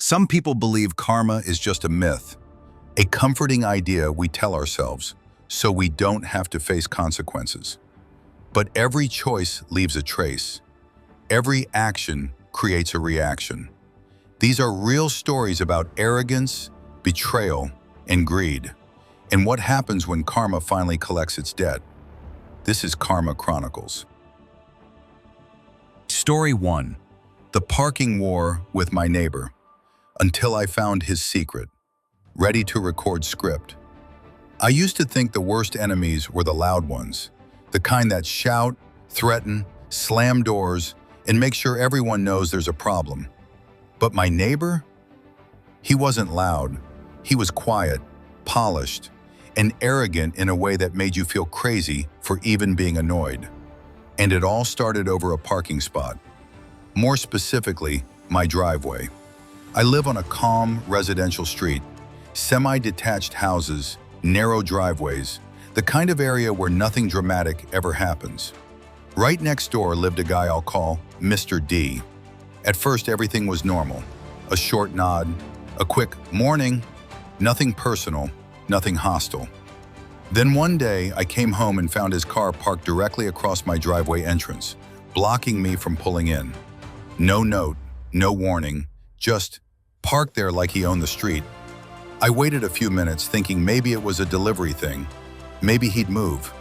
Some people believe karma is just a myth, a comforting idea we tell ourselves so we don't have to face consequences. But every choice leaves a trace. Every action creates a reaction. These are real stories about arrogance, betrayal, and greed, and what happens when karma finally collects its debt. This is Karma Chronicles. Story 1. The parking war with my neighbor, until I found his secret. Ready to record script. I used to think the worst enemies were the loud ones, the kind that shout, threaten, slam doors, and make sure everyone knows there's a problem. But my neighbor? He wasn't loud. He was quiet, polished, and arrogant in a way that made you feel crazy for even being annoyed. And it all started over a parking spot. More specifically, my driveway. I live on a calm residential street, semi-detached houses, narrow driveways, the kind of area where nothing dramatic ever happens. Right next door lived a guy I'll call Mr. D. At first, everything was normal. A short nod, a quick morning, nothing personal, nothing hostile. Then one day, I came home and found his car parked directly across my driveway entrance, blocking me from pulling in. No note, no warning, just parked there like he owned the street. I waited a few minutes thinking maybe it was a delivery thing. Maybe he'd move.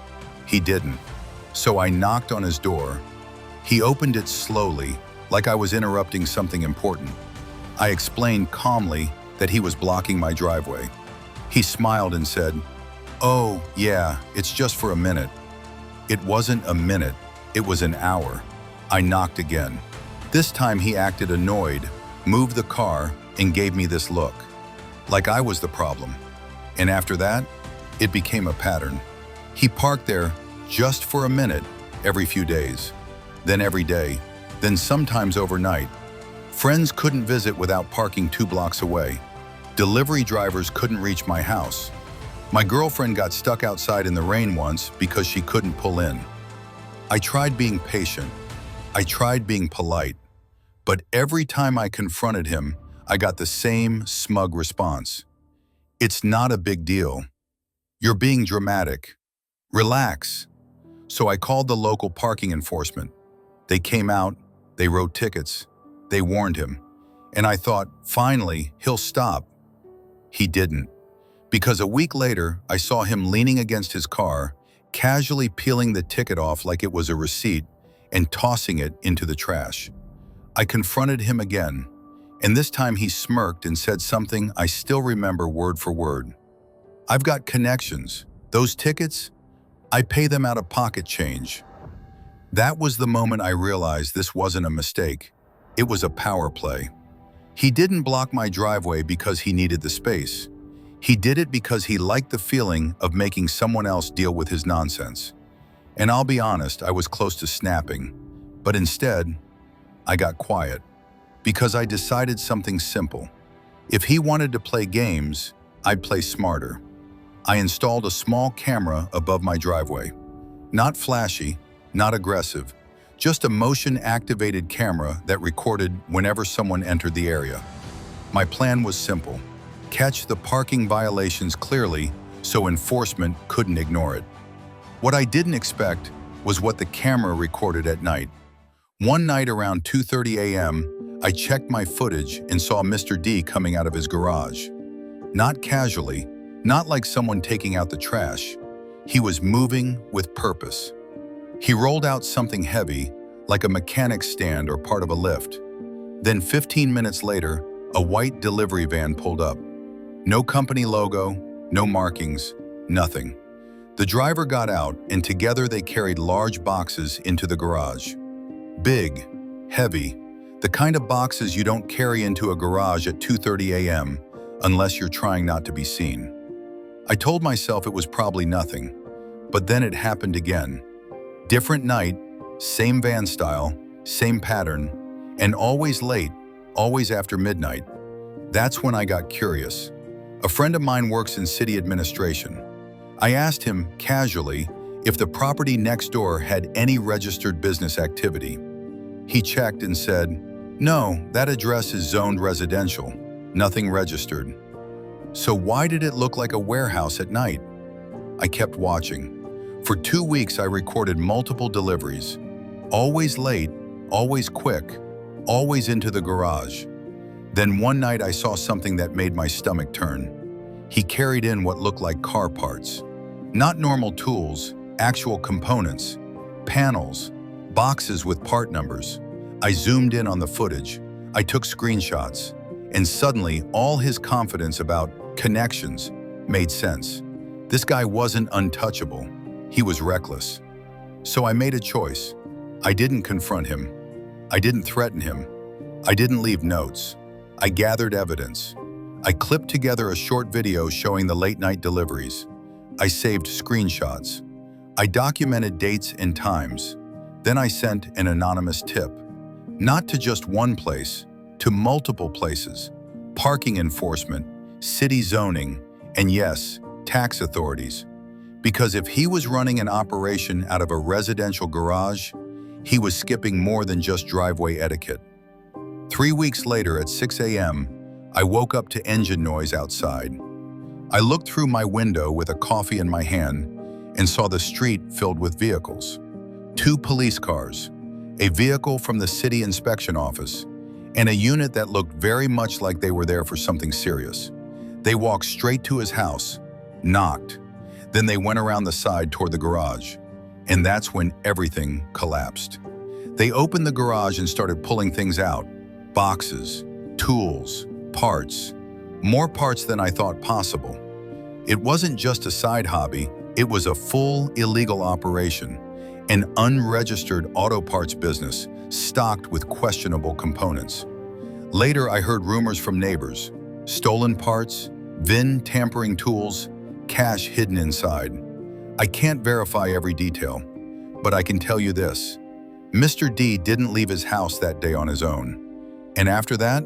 He didn't. So I knocked on his door. He opened it slowly, like I was interrupting something important. I explained calmly that he was blocking my driveway. He smiled and said, "Oh, yeah, it's just for a minute." It wasn't a minute, it was an hour. I knocked again. This time he acted annoyed, moved the car, and gave me this look, like I was the problem. And after that, it became a pattern. He parked there just for a minute every few days, then every day, then sometimes overnight. Friends couldn't visit without parking 2 blocks away. Delivery drivers couldn't reach my house. My girlfriend got stuck outside in the rain once because she couldn't pull in. I tried being patient. I tried being polite. But every time I confronted him, I got the same smug response. "It's not a big deal. You're being dramatic. Relax." So I called the local parking enforcement. They came out, they wrote tickets, they warned him. And I thought, finally, he'll stop. He didn't. Because a week later, I saw him leaning against his car, casually peeling the ticket off like it was a receipt and tossing it into the trash. I confronted him again, and this time he smirked and said something I still remember word for word. "I've got connections. Those tickets, I pay them out of pocket change." That was the moment I realized this wasn't a mistake. It was a power play. He didn't block my driveway because he needed the space. He did it because he liked the feeling of making someone else deal with his nonsense. And I'll be honest, I was close to snapping. But instead, I got quiet. Because I decided something simple. If he wanted to play games, I'd play smarter. I installed a small camera above my driveway. Not flashy, not aggressive, just a motion-activated camera that recorded whenever someone entered the area. My plan was simple: catch the parking violations clearly so enforcement couldn't ignore it. What I didn't expect was what the camera recorded at night. One night around 2:30 a.m., I checked my footage and saw Mr. D coming out of his garage. Not casually, not like someone taking out the trash. He was moving with purpose. He rolled out something heavy, like a mechanic's stand or part of a lift. Then 15 minutes later, a white delivery van pulled up. No company logo, no markings, nothing. The driver got out, and together they carried large boxes into the garage. Big, heavy, the kind of boxes you don't carry into a garage at 2:30 a.m. unless you're trying not to be seen. I told myself it was probably nothing, but then it happened again. Different night, same van style, same pattern, and always late, always after midnight. That's when I got curious. A friend of mine works in city administration. I asked him casually if the property next door had any registered business activity. He checked and said, "No, that address is zoned residential." Nothing registered. So why did it look like a warehouse at night? I kept watching. For 2 weeks, I recorded multiple deliveries. Always late, always quick, always into the garage. Then one night I saw something that made my stomach turn. He carried in what looked like car parts. Not normal tools, actual components, panels, boxes with part numbers. I zoomed in on the footage. I took screenshots. And suddenly, all his confidence about connections made sense. This guy wasn't untouchable. He was reckless. So I made a choice. I didn't confront him. I didn't threaten him. I didn't leave notes. I gathered evidence. I clipped together a short video showing the late-night deliveries. I saved screenshots. I documented dates and times. Then I sent an anonymous tip. Not to just one place, to multiple places. Parking enforcement, city zoning, and yes, tax authorities. Because if he was running an operation out of a residential garage, he was skipping more than just driveway etiquette. 3 weeks later at 6 a.m., I woke up to engine noise outside. I looked through my window with a coffee in my hand and saw the street filled with vehicles. 2 police cars, a vehicle from the city inspection office, and a unit that looked very much like they were there for something serious. They walked straight to his house, knocked. Then they went around the side toward the garage. And that's when everything collapsed. They opened the garage and started pulling things out. Boxes, tools, parts. More parts than I thought possible. It wasn't just a side hobby, it was a full illegal operation. An unregistered auto parts business stocked with questionable components. Later, I heard rumors from neighbors. Stolen parts, VIN tampering tools, cash hidden inside. I can't verify every detail, but I can tell you this. Mr. D didn't leave his house that day on his own. And after that,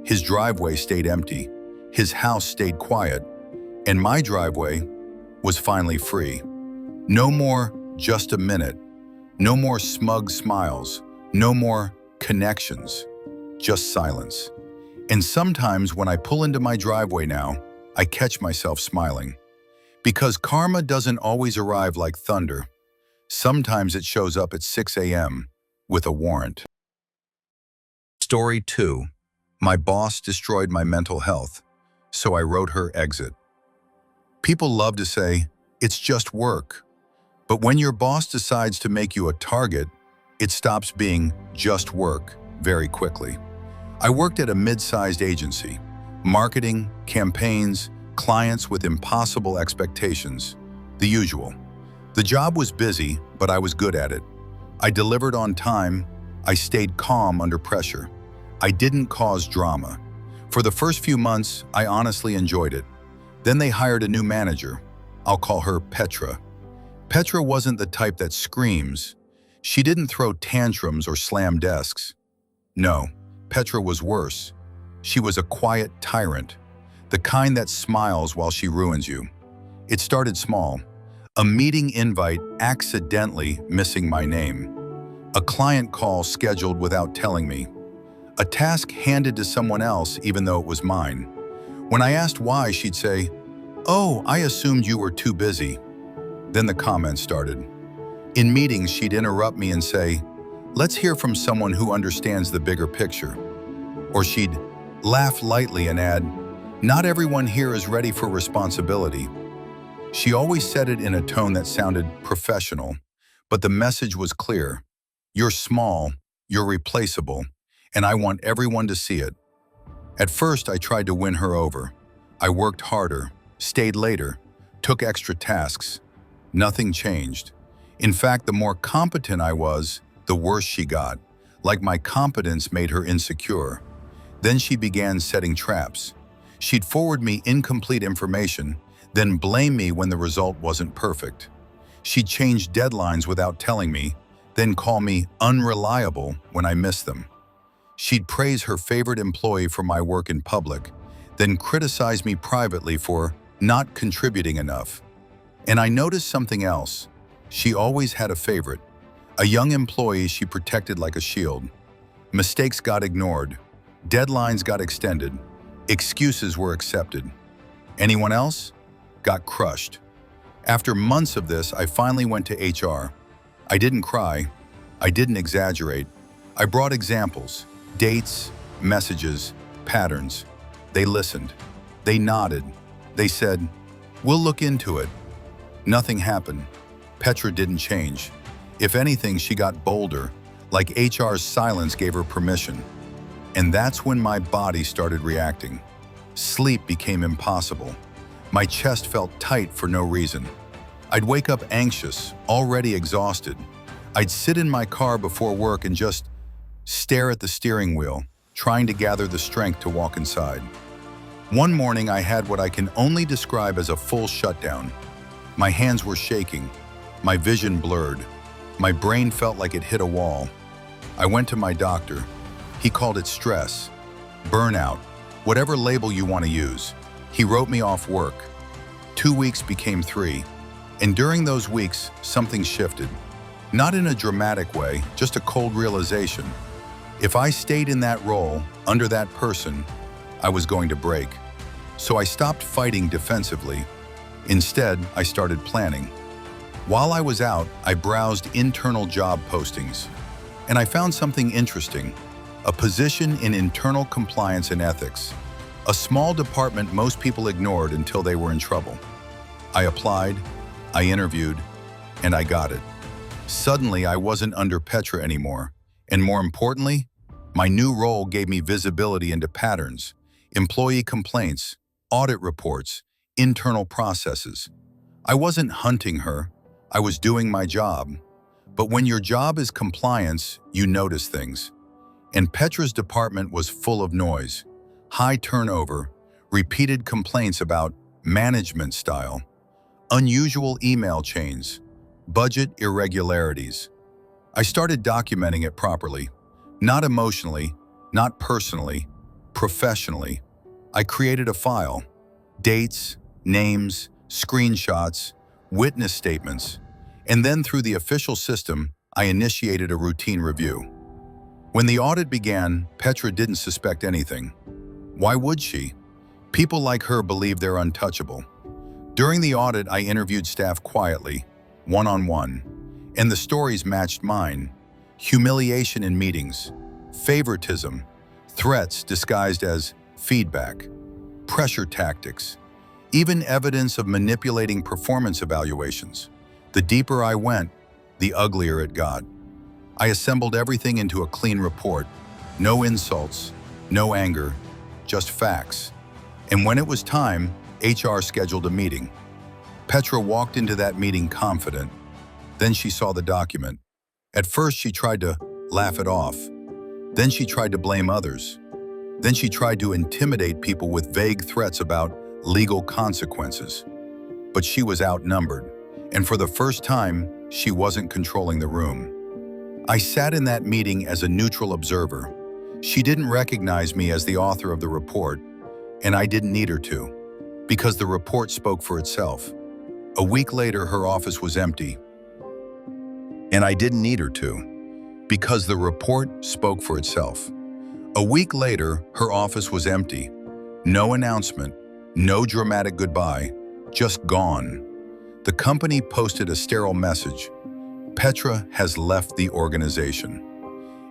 his driveway stayed empty, his house stayed quiet, and my driveway was finally free. No more just a minute, no more smug smiles, no more connections, just silence. And sometimes when I pull into my driveway now, I catch myself smiling. Because karma doesn't always arrive like thunder. Sometimes it shows up at 6 a.m. with a warrant. Story 2. My boss destroyed my mental health, so I wrote her exit. People love to say, it's just work. But when your boss decides to make you a target, it stops being just work very quickly. I worked at a mid-sized agency. Marketing, campaigns, clients with impossible expectations. The usual. The job was busy, but I was good at it. I delivered on time. I stayed calm under pressure. I didn't cause drama. For the first few months, I honestly enjoyed it. Then they hired a new manager. I'll call her Petra. Petra wasn't the type that screams. She didn't throw tantrums or slam desks. No, Petra was worse. She was a quiet tyrant, the kind that smiles while she ruins you. It started small. A meeting invite accidentally missing my name. A client call scheduled without telling me. A task handed to someone else even though it was mine. When I asked why, she'd say, "Oh, I assumed you were too busy." Then the comments started. In meetings, she'd interrupt me and say, "Let's hear from someone who understands the bigger picture." Or she'd laugh lightly and add, "Not everyone here is ready for responsibility." She always said it in a tone that sounded professional, but the message was clear. You're small, you're replaceable, and I want everyone to see it. At first, I tried to win her over. I worked harder, stayed later, took extra tasks. Nothing changed. In fact, the more competent I was, the worse she got, like my competence made her insecure. Then she began setting traps. She'd forward me incomplete information, then blame me when the result wasn't perfect. She'd change deadlines without telling me, then call me unreliable when I missed them. She'd praise her favorite employee for my work in public, then criticize me privately for not contributing enough. And I noticed something else. She always had a favorite, a young employee she protected like a shield. Mistakes got ignored, deadlines got extended, Excuses were accepted. Anyone else? Got crushed. After months of this, I finally went to HR. I didn't cry. I didn't exaggerate. I brought examples, dates, messages, patterns. They listened. They nodded. They said, "We'll look into it." Nothing happened. Petra didn't change. If anything, she got bolder, like HR's silence gave her permission. And that's when my body started reacting. Sleep became impossible. My chest felt tight for no reason. I'd wake up anxious, already exhausted. I'd sit in my car before work and just stare at the steering wheel, trying to gather the strength to walk inside. One morning, I had what I can only describe as a full shutdown. My hands were shaking, my vision blurred, my brain felt like it hit a wall. I went to my doctor. He called it stress, burnout, whatever label you want to use. He wrote me off work. 2 weeks became 3, and during those weeks, something shifted. Not in a dramatic way, just a cold realization. If I stayed in that role, under that person, I was going to break. So I stopped fighting defensively. Instead, I started planning. While I was out, I browsed internal job postings, and I found something interesting, a position in internal compliance and ethics, a small department most people ignored until they were in trouble. I applied, I interviewed, and I got it. Suddenly, I wasn't under Petra anymore, and more importantly, my new role gave me visibility into patterns, employee complaints, audit reports, internal processes. I wasn't hunting her, I was doing my job. But when your job is compliance, you notice things. And Petra's department was full of noise, high turnover, repeated complaints about management style, unusual email chains, budget irregularities. I started documenting it properly, not emotionally, not personally, professionally. I created a file, dates, names, screenshots, witness statements, and then through the official system, I initiated a routine review. When the audit began, Petra didn't suspect anything. Why would she? People like her believe they're untouchable. During the audit, I interviewed staff quietly, one-on-one, and the stories matched mine. Humiliation in meetings, favoritism, threats disguised as feedback, pressure tactics, even evidence of manipulating performance evaluations. The deeper I went, the uglier it got. I assembled everything into a clean report. No insults, no anger, just facts. And when it was time, HR scheduled a meeting. Petra walked into that meeting confident. Then she saw the document. At first, she tried to laugh it off. Then she tried to blame others. Then she tried to intimidate people with vague threats about legal consequences. But she was outnumbered, and for the first time, she wasn't controlling the room. I sat in that meeting as a neutral observer. She didn't recognize me as the author of the report, and I didn't need her to, because the report spoke for itself. A week later, her office was empty, and I didn't need her to, because the report spoke for itself. A week later, her office was empty. No announcement, no dramatic goodbye, just gone. The company posted a sterile message. Petra has left the organization.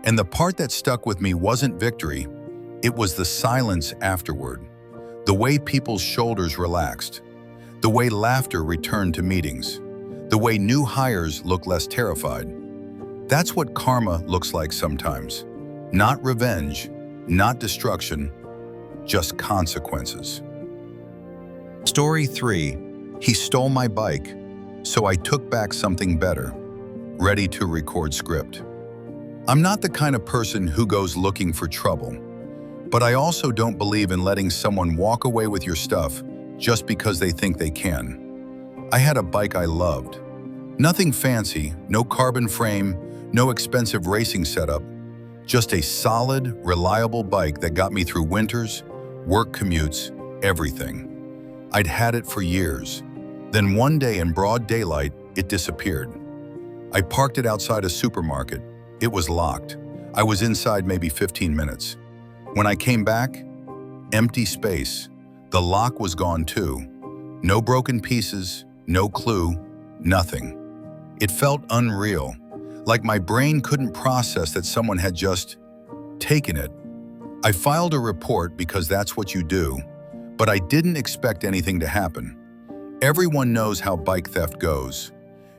And the part that stuck with me wasn't victory, it was the silence afterward. The way people's shoulders relaxed. The way laughter returned to meetings. The way new hires look less terrified. That's what karma looks like sometimes. Not revenge, not destruction, just consequences. Story 3. He stole my bike, so I took back something better. Ready to record script. I'm not the kind of person who goes looking for trouble, but I also don't believe in letting someone walk away with your stuff just because they think they can. I had a bike I loved. Nothing fancy, no carbon frame, no expensive racing setup, just a solid, reliable bike that got me through winters, work commutes, everything. I'd had it for years. Then one day in broad daylight, it disappeared. I parked it outside a supermarket. It was locked. I was inside maybe 15 minutes. When I came back, Empty space. The lock was gone too. No broken pieces, no clue, nothing. It felt unreal, like my brain couldn't process that someone had just taken it. I filed a report because that's what you do, but I didn't expect anything to happen. Everyone knows how bike theft goes.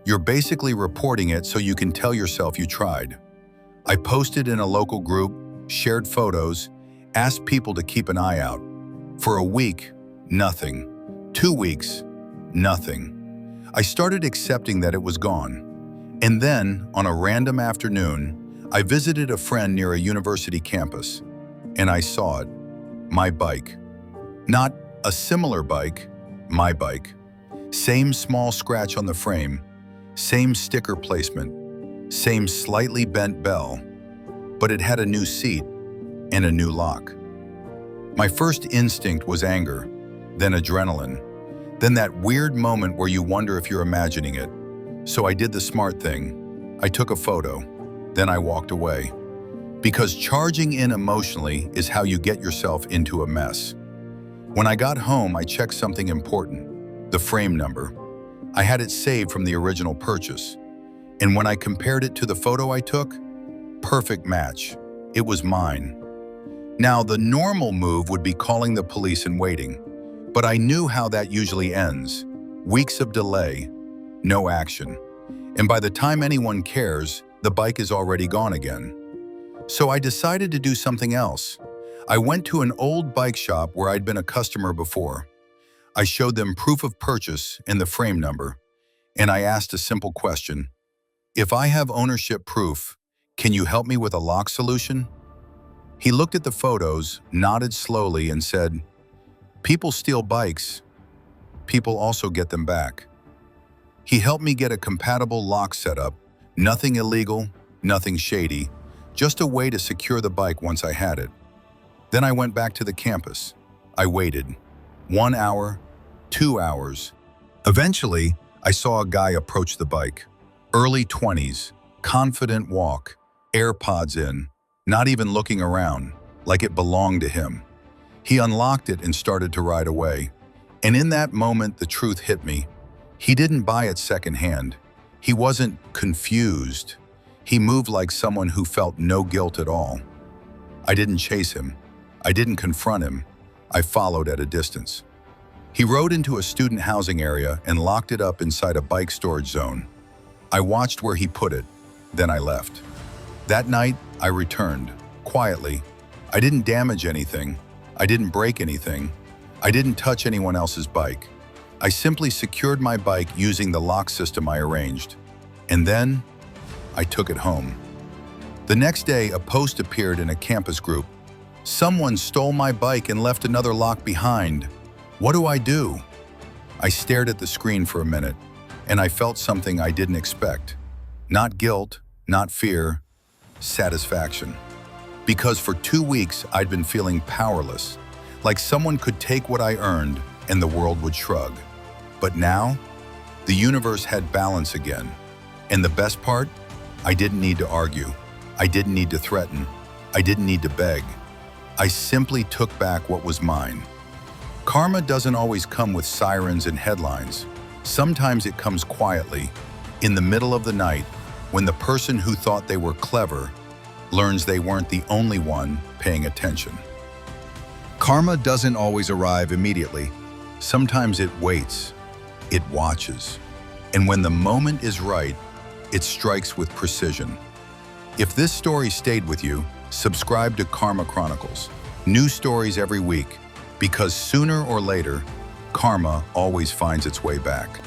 You're basically reporting it so you can tell yourself you tried. I posted in a local group, shared photos, asked people to keep an eye out. For a week, nothing. 2 weeks, nothing. I started accepting that it was gone. And then, on a random afternoon, I visited a friend near a university campus, and I saw it. My bike. Not a similar bike, my bike. Same small scratch on the frame, same sticker placement, same slightly bent bell, but it had a new seat and a new lock. My first instinct was anger, then adrenaline, then that weird moment where you wonder if you're imagining it. So I did the smart thing. I took a photo, then I walked away. Because charging in emotionally is how you get yourself into a mess. When I got home, I checked something important, the frame number. I had it saved from the original purchase. And when I compared it to the photo I took, perfect match. It was mine. Now, the normal move would be calling the police and waiting, but I knew how that usually ends. Weeks of delay, no action. And by the time anyone cares, the bike is already gone again. So I decided to do something else. I went to an old bike shop where I'd been a customer before. I showed them proof of purchase and the frame number, and I asked a simple question. If I have ownership proof, can you help me with a lock solution? He looked at the photos, nodded slowly, and said, "People steal bikes. People also get them back." He helped me get a compatible lock setup, nothing illegal, nothing shady, just a way to secure the bike once I had it. Then I went back to the campus. I waited. 1 hour, 2 hours. Eventually, I saw a guy approach the bike. Early 20s, confident walk, AirPods in, not even looking around, like it belonged to him. He unlocked it and started to ride away. And in that moment, the truth hit me. He didn't buy it secondhand. He wasn't confused. He moved like someone who felt no guilt at all. I didn't chase him. I didn't confront him. I followed at a distance. He rode into a student housing area and locked it up inside a bike storage zone. I watched where he put it, then I left. That night, I returned, quietly. I didn't damage anything. I didn't break anything. I didn't touch anyone else's bike. I simply secured my bike using the lock system I arranged. And then, I took it home. The next day, a post appeared in a campus group. "Someone stole my bike and left another lock behind. What do I do?" I stared at the screen for a minute, and I felt something I didn't expect. Not guilt, not fear, satisfaction. Because for 2 weeks, I'd been feeling powerless, like someone could take what I earned and the world would shrug. But now, the universe had balance again. And the best part? I didn't need to argue. I didn't need to threaten. I didn't need to beg. I simply took back what was mine. Karma doesn't always come with sirens and headlines. Sometimes it comes quietly, in the middle of the night, when the person who thought they were clever learns they weren't the only one paying attention. Karma doesn't always arrive immediately. Sometimes it waits, it watches. And when the moment is right, it strikes with precision. If this story stayed with you, subscribe to Karma Chronicles. New stories every week, because sooner or later, karma always finds its way back.